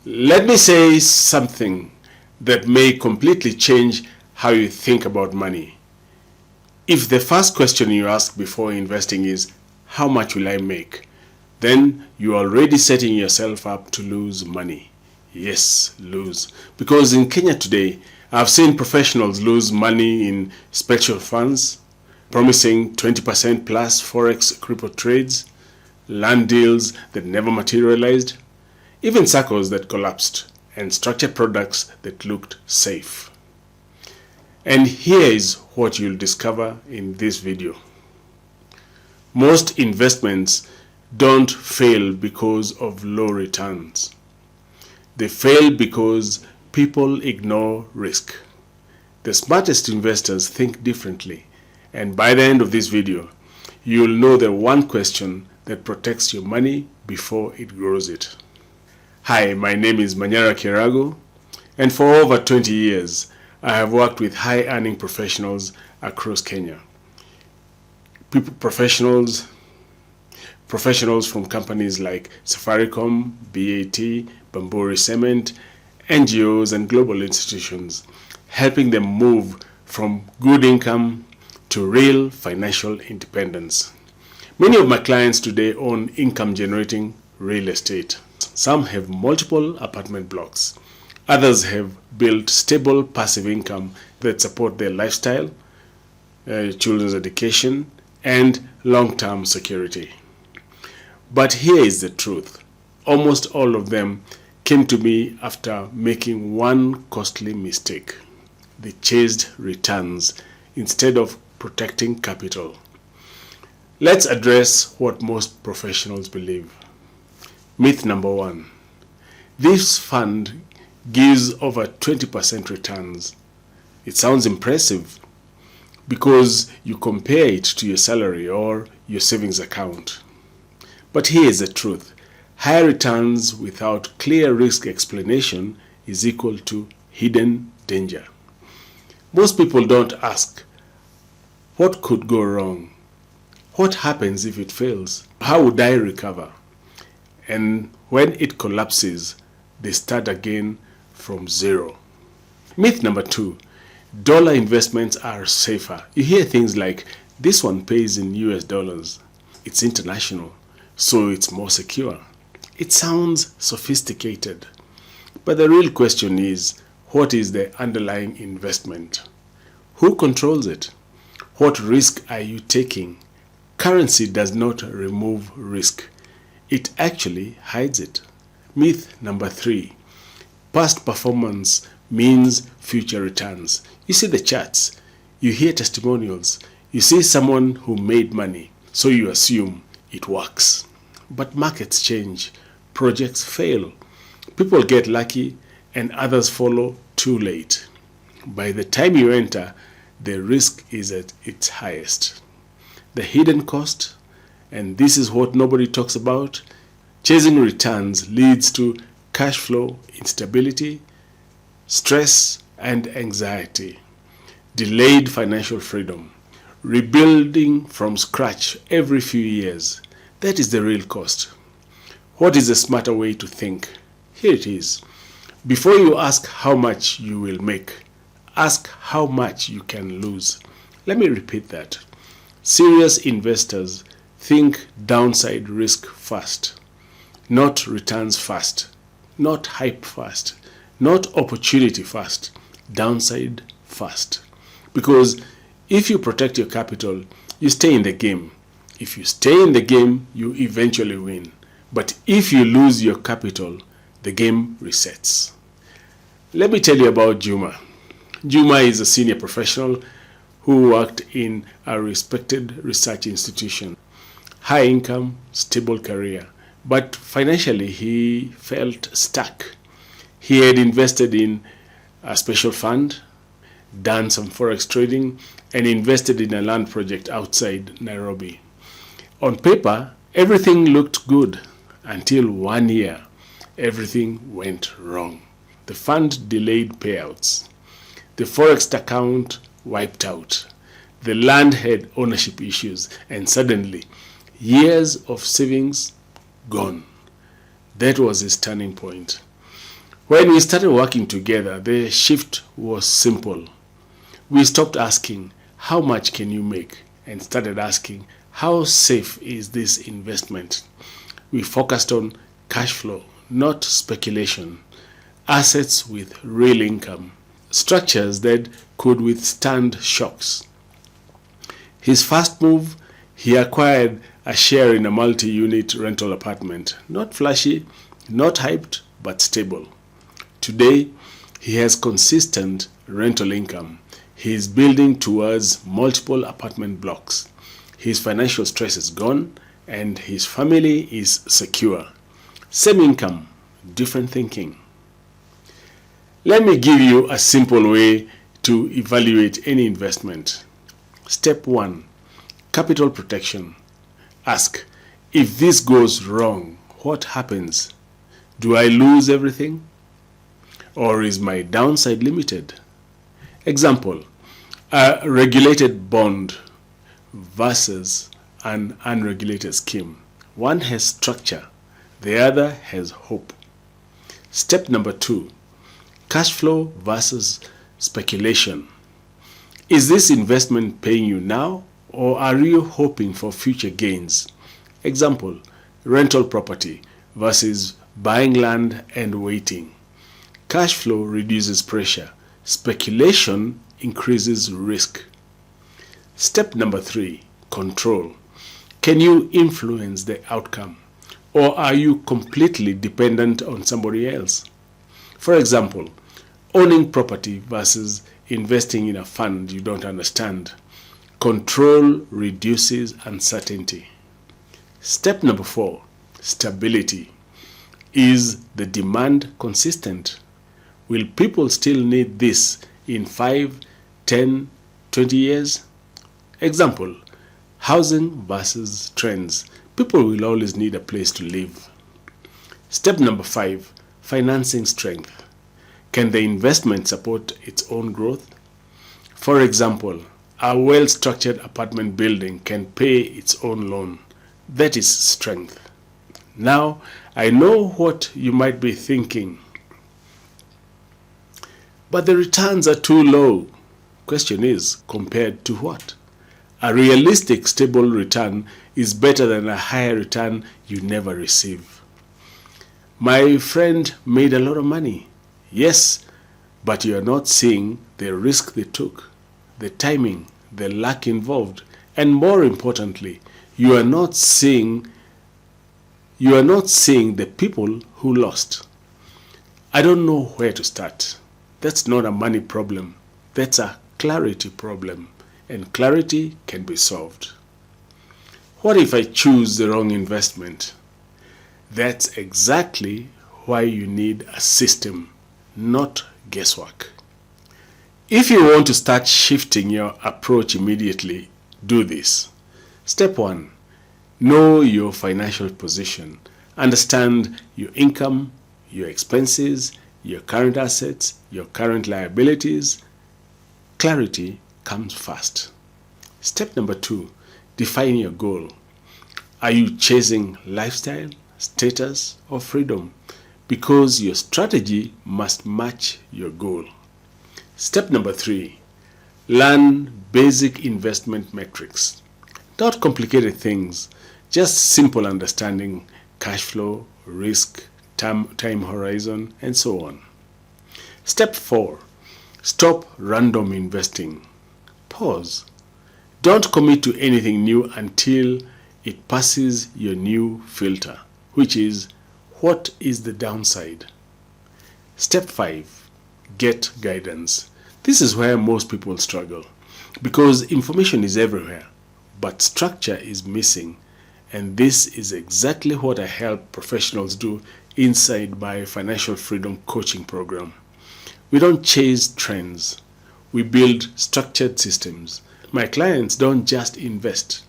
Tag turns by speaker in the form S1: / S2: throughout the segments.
S1: Let me say something that may completely change how you think about money. If the first question you ask before investing is, how much will I make? Then you're already setting yourself up to lose money. Yes, lose. Because in Kenya today, I've seen professionals lose money in special funds, promising 20% plus Forex crypto trades, land deals that never materialized, even circles that collapsed, and structured products that looked safe. And here is what you'll discover in this video. Most investments don't fail because of low returns. They fail because people ignore risk. The smartest investors think differently, and by the end of this video, you'll know the one question that protects your money before it grows it. Hi, my name is Manyara Kirago, and for over 20 years, I have worked with high-earning professionals across Kenya. Professionals from companies like Safaricom, BAT, Bamburi Cement, NGOs, and global institutions, helping them move from good income to real financial independence. Many of my clients today own income-generating real estate. Some have multiple apartment blocks. Others have built stable passive income that support their lifestyle, children's education, and long-term security. But here is the truth. Almost all of them came to me after making one costly mistake. They chased returns instead of protecting capital. Let's address what most professionals believe. Myth number one. This fund gives over 20% returns. It sounds impressive because you compare it to your salary or your savings account. But here is the truth. Higher returns without clear risk explanation is equal to hidden danger. Most people don't ask, what could go wrong? What happens if it fails? How would I recover? And when it collapses, they start again from zero. Myth number two, dollar investments are safer. You hear things like, this one pays in US dollars. It's international, so it's more secure. It sounds sophisticated. But the real question is, what is the underlying investment? Who controls it? What risk are you taking? Currency does not remove risk. It actually hides it. Myth number three, past performance means future returns. You see the charts, you hear testimonials, you see someone who made money, so you assume it works. But markets change, projects fail, people get lucky, and others follow too late. By the time you enter, the risk is at its highest. The hidden cost, and this is what nobody talks about, chasing returns leads to cash flow instability, stress and anxiety, delayed financial freedom, rebuilding from scratch every few years. That is the real cost. What is the smarter way to think? Here it is. Before you ask how much you will make, ask how much you can lose. Let me repeat that. Serious investors think downside risk first, not returns first, not hype first, not opportunity first, downside first. Because if you protect your capital, you stay in the game. If you stay in the game, you eventually win. But if you lose your capital, the game resets. Let me tell you about Juma. Juma is a senior professional who worked in a respected research institution. High income, stable career. But financially, he felt stuck. He had invested in a special fund, done some Forex trading, and invested in a land project outside Nairobi. On paper, everything looked good until 1 year. Everything went wrong. The fund delayed payouts. The Forex account wiped out. The land had ownership issues, and suddenly, years of savings gone. That was his turning point. When we started working together, the shift was simple. We stopped asking, how much can you make? And started asking, how safe is this investment? We focused on cash flow, not speculation, assets with real income, structures that could withstand shocks. His first move, he acquired a share in a multi-unit rental apartment. Not flashy, not hyped, but stable. Today, he has consistent rental income. He is building towards multiple apartment blocks. His financial stress is gone and his family is secure. Same income, different thinking. Let me give you a simple way to evaluate any investment. Step 1, capital protection. Ask, if this goes wrong, what happens? Do I lose everything? Or is my downside limited? Example, a regulated bond versus an unregulated scheme. One has structure, the other has hope. Step number 2, cash flow versus speculation. Is this investment paying you now, or are you hoping for future gains? Example, rental property versus buying land and waiting. Cash flow reduces pressure. Speculation increases risk. Step number 3, control. Can you influence the outcome, or are you completely dependent on somebody else? For example, owning property versus investing in a fund you don't understand. Control reduces uncertainty. Step number 4, stability. Is the demand consistent? Will people still need this in 5, 10, 20 years? Example, housing versus trends. People will always need a place to live. Step number 5, financing strength. Can the investment support its own growth? For example, a well-structured apartment building can pay its own loan. That is strength. Now, I know what you might be thinking. But the returns are too low. Question is, compared to what? A realistic, stable return is better than a higher return you never receive. My friend made a lot of money. Yes, but you are not seeing the risk they took, the timing, the luck involved, and more importantly, you are not seeing the people who lost. I don't know where to start. That's not a money problem. That's a clarity problem, and clarity can be solved. What if I choose the wrong investment? That's exactly why you need a system, not guesswork. If you want to start shifting your approach immediately, do this. Step 1, know your financial position. Understand your income, your expenses, your current assets, your current liabilities. Clarity comes first. Step number 2, define your goal. Are you chasing lifestyle, status, or freedom? Because your strategy must match your goal. Step number 3, learn basic investment metrics. Not complicated things, just simple understanding, cash flow, risk, time horizon, and so on. Step 4, stop random investing. Pause. Don't commit to anything new until it passes your new filter, which is, what is the downside? Step 5, get guidance. This is where most people struggle, because information is everywhere, but structure is missing. And this is exactly what I help professionals do inside my Financial Freedom Coaching Program. We don't chase trends. We build structured systems. My clients don't just invest.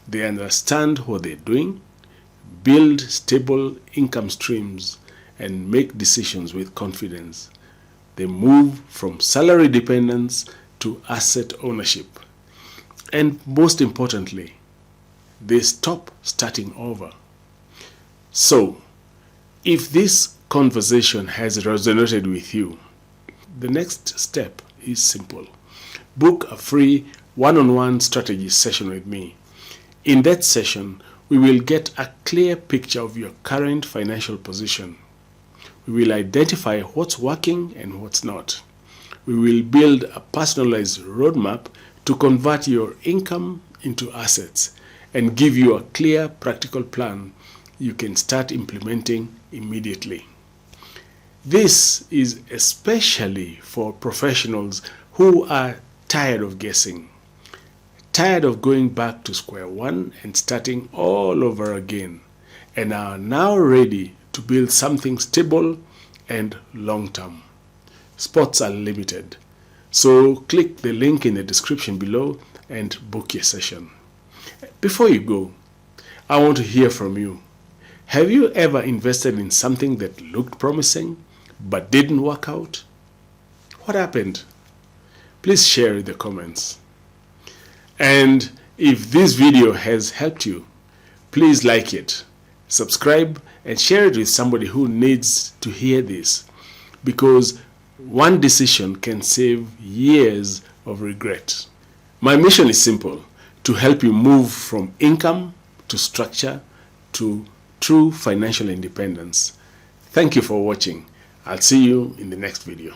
S1: They understand what they're doing, build stable income streams, and make decisions with confidence. They move from salary dependence to asset ownership. And most importantly, they stop starting over. So, if this conversation has resonated with you, the next step is simple. Book a free one-on-one strategy session with me. In that session, we will get a clear picture of your current financial position. We will identify what's working and what's not. We will build a personalized roadmap to convert your income into assets and give you a clear, practical plan you can start implementing immediately. This is especially for professionals who are tired of guessing, tired of going back to square one and starting all over again, and are now ready to build something stable and long-term. Spots are limited, so click the link in the description below and book your session. Before you go, I want to hear from you. Have you ever invested in something that looked promising but didn't work out? What happened? Please share in the comments. And if this video has helped you, please like it, subscribe, and share it with somebody who needs to hear this, because one decision can save years of regret. My mission is simple: to help you move from income to structure to true financial independence. Thank you for watching. I'll see you in the next video.